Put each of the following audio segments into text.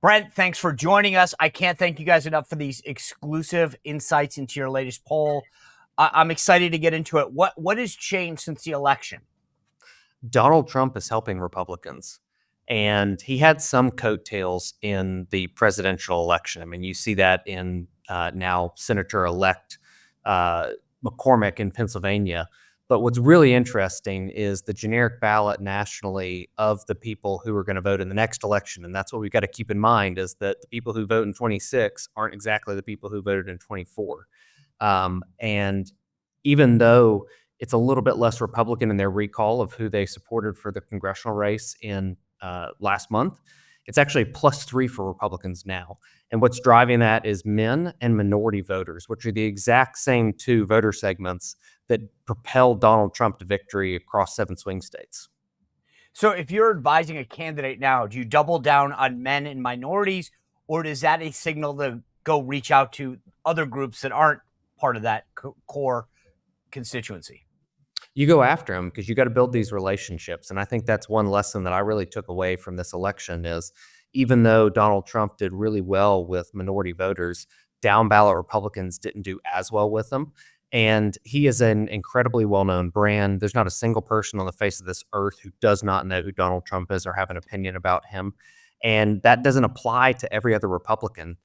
Brent, thanks for joining us. I can't thank you guys enough for these exclusive insights into your latest poll. I'm excited to get into it. What has changed since the election? Donald Trump is helping Republicans. And he had some coattails in the presidential election. I mean, you see that in now Senator elect McCormick in Pennsylvania. But what's really interesting is the generic ballot nationally of the people who are going to vote in the next election. And that's what we've got to keep in mind is that the people who vote in 26 aren't exactly the people who voted in 24. And even though it's a little bit less Republican in their recall of who they supported for the congressional race in last month, it's actually +3 for Republicans now. And what's driving that is men and minority voters, which are the exact same two voter segments that propelled Donald Trump to victory across 7 swing states. So if you're advising a candidate now, do you double down on men and minorities, or is that a signal to go reach out to other groups that aren't part of that core constituency? You go after them because you got to build these relationships. And I think that's one lesson that I really took away from this election is even though Donald Trump did really well with minority voters, down ballot Republicans didn't do as well with them. And he is an incredibly well-known brand. There's not a single person on the face of this earth who does not know who Donald Trump is or have an opinion about him. And that doesn't apply to every other Republican,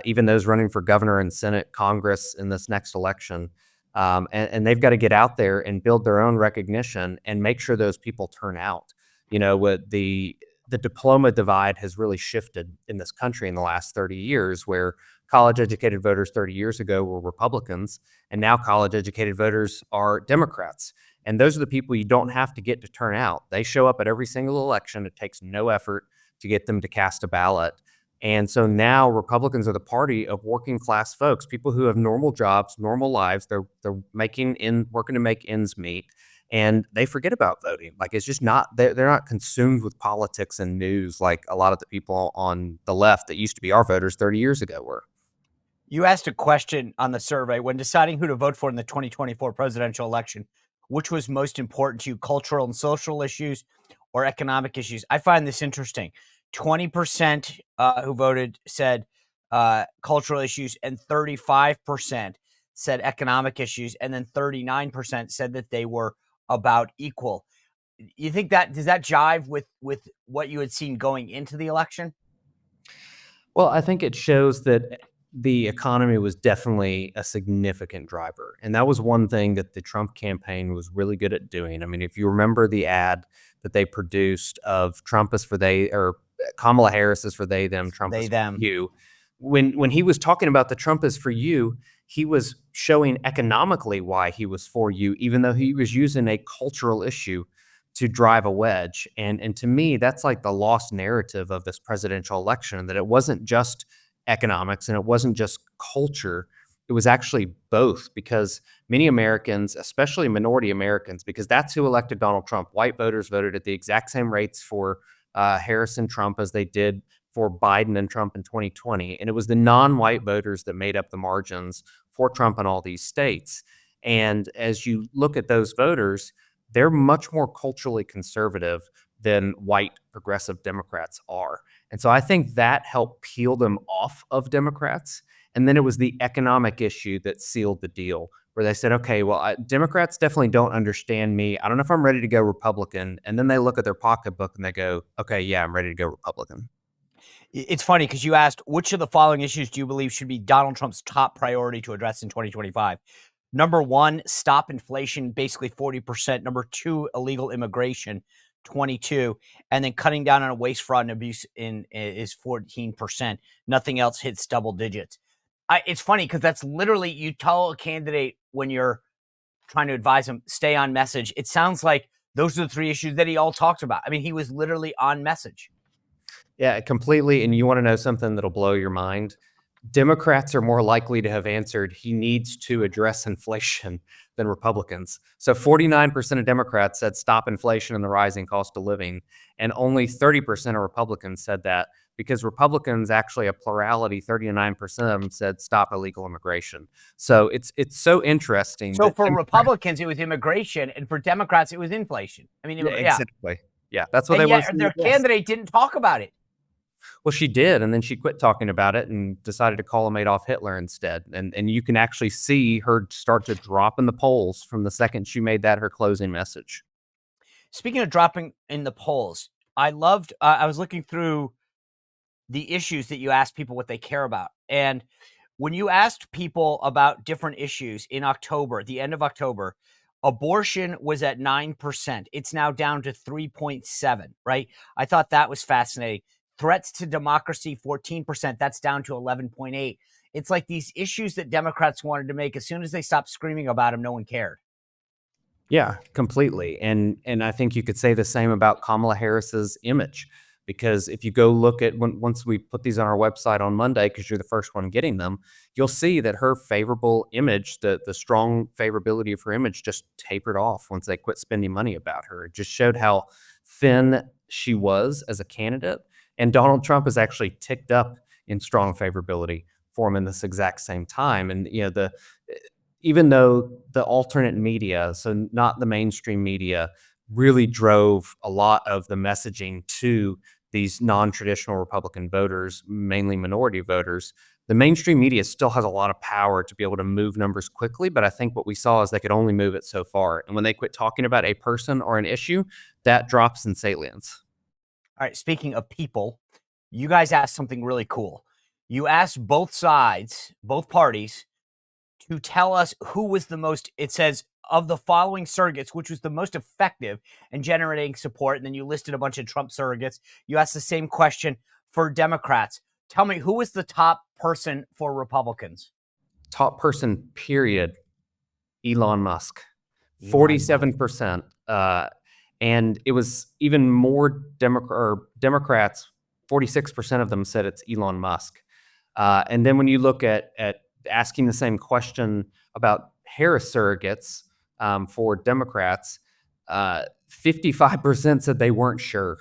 even those running for governor and Senate, Congress in this next election. And they've got to get out there and build their own recognition and make sure those people turn out. You know, what the diploma divide has really shifted in this country in the last 30 years, where college-educated voters 30 years ago were Republicans, and now college-educated voters are Democrats. And those are the people you don't have to get to turn out. They show up at every single election. It takes no effort to get them to cast a ballot. And so now Republicans are the party of working class folks, people who have normal jobs, normal lives. They're working to make ends meet, and they forget about voting. Like it's just not they're not consumed with politics and news like a lot of the people on the left that used to be our voters 30 years ago were. You asked a question on the survey when deciding who to vote for in the 2024 presidential election, which was most important to you, cultural and social issues or economic issues. I find this interesting. 20% who voted said cultural issues, and 35% said economic issues, and then 39% said that they were about equal. You think does that jive with what you had seen going into the election? Well, I think it shows that the economy was definitely a significant driver. And that was one thing that the Trump campaign was really good at doing. I mean, if you remember the ad that they produced of Trump is for they, or Kamala Harris is for they, them, Trump They, is them. for you. When he was talking about the Trump is for you, he was showing economically why he was for you, even though he was using a cultural issue to drive a wedge. And to me, that's like the lost narrative of this presidential election, that it wasn't just economics and it wasn't just culture. It was actually both, because many Americans, especially minority Americans, because that's who elected Donald Trump. White voters voted at the exact same rates for Harris and Trump as they did for Biden and Trump in 2020. And it was the non-white voters that made up the margins for Trump in all these states. And as you look at those voters, they're much more culturally conservative than white progressive Democrats are. And so I think that helped peel them off of Democrats. And then it was the economic issue that sealed the deal, where they said, okay, well, Democrats definitely don't understand me. I don't know if I'm ready to go Republican. And then they look at their pocketbook and they go, okay, yeah, I'm ready to go Republican. It's funny because you asked, which of the following issues do you believe should be Donald Trump's top priority to address in 2025? Number one, stop inflation, basically 40%. Number two, illegal immigration, 22. And then cutting down on waste, fraud, and abuse is 14%. Nothing else hits double digits. It's funny because that's literally, you tell a candidate when you're trying to advise them, stay on message. It sounds like those are the three issues that he all talked about. I mean, he was literally on message. Yeah, completely. And you want to know something that'll blow your mind? Democrats are more likely to have answered he needs to address inflation than Republicans. So 49% of Democrats said stop inflation and the rising cost of living, and only 30% of Republicans said that, because Republicans, actually a plurality, 39% of them said stop illegal immigration. So it's so interesting. So for Republicans, it was immigration, and for Democrats, it was inflation. I mean, yeah, exactly. Yeah, that's what and they want. Yet their candidate didn't talk about it. Well, she did, and then she quit talking about it and decided to call him Adolf Hitler instead. And you can actually see her start to drop in the polls from the second she made that her closing message. Speaking of dropping in the polls, I was looking through the issues that you asked people what they care about. And when you asked people about different issues in October, the end of October, abortion was at 9%. It's now down to 3.7, right? I thought that was fascinating. Threats to democracy, 14%. That's down to 11.8. It's like these issues that Democrats wanted to make, as soon as they stopped screaming about them, no one cared. Yeah, completely. And I think you could say the same about Kamala Harris's image, because if you go look at once we put these on our website on Monday, because you're the first one getting them, you'll see that her favorable image, the strong favorability of her image, just tapered off once they quit spending money about her. It just showed how thin she was as a candidate. And Donald Trump has actually ticked up in strong favorability for him in this exact same time. And the even though the alternate media, so not the mainstream media, really drove a lot of the messaging to these non-traditional Republican voters, mainly minority voters, the mainstream media still has a lot of power to be able to move numbers quickly. But I think what we saw is they could only move it so far. And when they quit talking about a person or an issue, that drops in salience. All right, speaking of people, you guys asked something really cool. You asked both sides, both parties, to tell us who was the most, it says, of the following surrogates, which was the most effective in generating support. And then you listed a bunch of Trump surrogates. You asked the same question for Democrats. Tell me, who was the top person for Republicans? Top person, period, Elon Musk. Elon Musk. 47%. And it was even more Democrats, 46% of them said it's Elon Musk. And then when you look at asking the same question about Harris surrogates for Democrats, 55% said they weren't sure.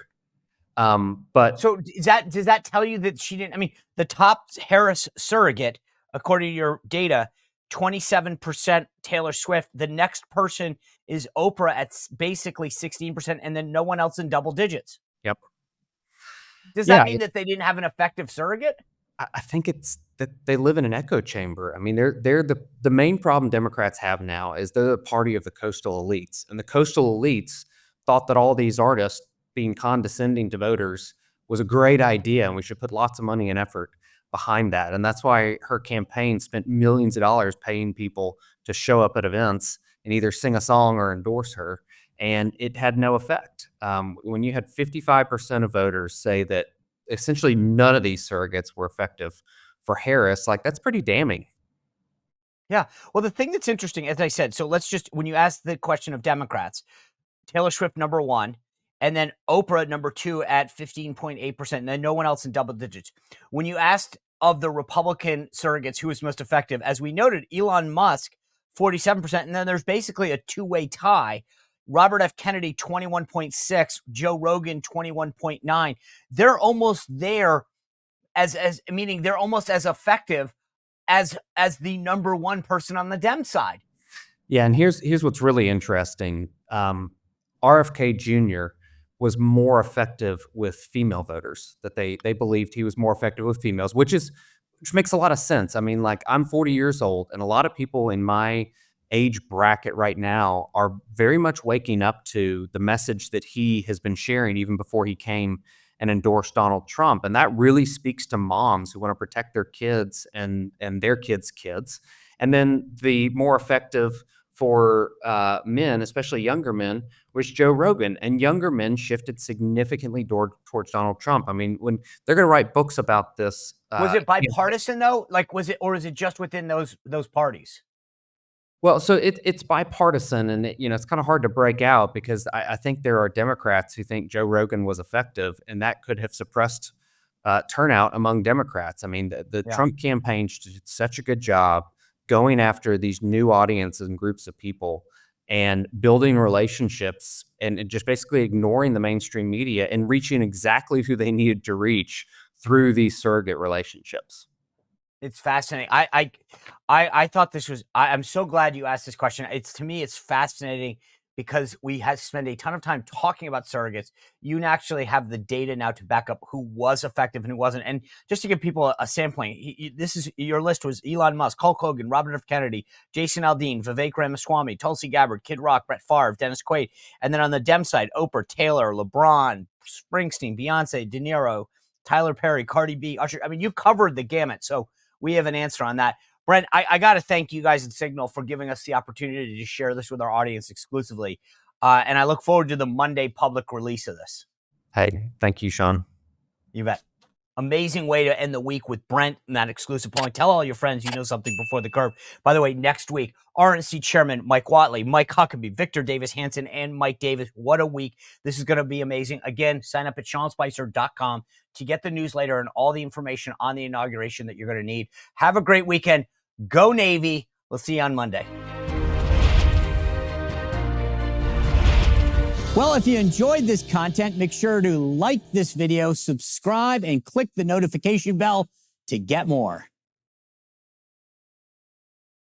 But So does that tell you that she didn't? I mean, the top Harris surrogate, according to your data, 27% Taylor Swift. The next person is Oprah at basically 16%, and then no one else in double digits. yep. Does that Yeah, mean that they didn't have an effective surrogate? I think it's that they live in an echo chamber. I mean, they're the main problem Democrats have now is they're the party of the coastal elites, and the coastal elites thought that all these artists being condescending to voters was a great idea, and we should put lots of money and effort behind that. And that's why her campaign spent millions of dollars paying people to show up at events and either sing a song or endorse her, and it had no effect. When you had 55% of voters say that essentially none of these surrogates were effective for Harris, like that's pretty damning. Yeah. Well, the thing that's interesting, as I said, so let's just, when you ask the question of Democrats, Taylor Swift number one, and then Oprah number two at 15.8%, and then no one else in double digits. When you asked of the Republican surrogates who was most effective, as we noted, Elon Musk, 47%, and then there's basically a two-way tie. Robert F. Kennedy, 21.6, Joe Rogan, 21.9. They're almost there as meaning they're almost as effective as the number one person on the Dem side. Yeah, and here's what's really interesting. RFK Jr. was more effective with female voters. That they believed he was more effective with females, which makes a lot of sense. I mean, like I'm 40 years old, and a lot of people in my age bracket right now are very much waking up to the message that he has been sharing even before he came and endorsed Donald Trump. And that really speaks to moms who want to protect their kids and their kids' kids. And then the more effective for men, especially younger men, was Joe Rogan. And younger men shifted significantly towards Donald Trump. I mean, when they're going to write books about this, Was it bipartisan though? Like, was it, or is it just within those parties? well, so it's bipartisan, and it's kind of hard to break out because I think there are Democrats who think Joe Rogan was effective, and that could have suppressed turnout among Democrats. I mean, the Yeah. Trump campaign did such a good job going after these new audiences and groups of people and building relationships and just basically ignoring the mainstream media and reaching exactly who they needed to reach through these surrogate relationships. It's fascinating. I thought this was. I'm so glad you asked this question. It's, to me, it's fascinating because we had spent a ton of time talking about surrogates. You actually have the data now to back up who was effective and who wasn't. And just to give people a sampling, this is your list was Elon Musk, Hulk Hogan, Robert F. Kennedy, Jason Aldean, Vivek Ramaswamy, Tulsi Gabbard, Kid Rock, Brett Favre, Dennis Quaid. And then on the Dem side, Oprah, Taylor, LeBron, Springsteen, Beyonce, De Niro, Tyler Perry, Cardi B, Usher. I mean, you covered the gamut. So we have an answer on that. Brent, I got to thank you guys at Cygnal for giving us the opportunity to share this with our audience exclusively. And I look forward to the Monday public release of this. Hey, thank you, Sean. You bet. Amazing way to end the week with Brent and that exclusive point. Tell all your friends you know something before the curve. By the way, next week, RNC Chairman Mike Watley, Mike Huckabee, Victor Davis Hanson, and Mike Davis. What a week. This is going to be amazing. Again, sign up at SeanSpicer.com to get the newsletter and all the information on the inauguration that you're going to need. Have a great weekend. Go Navy. We'll see you on Monday. Well, if you enjoyed this content, make sure to like this video, subscribe, and click the notification bell to get more.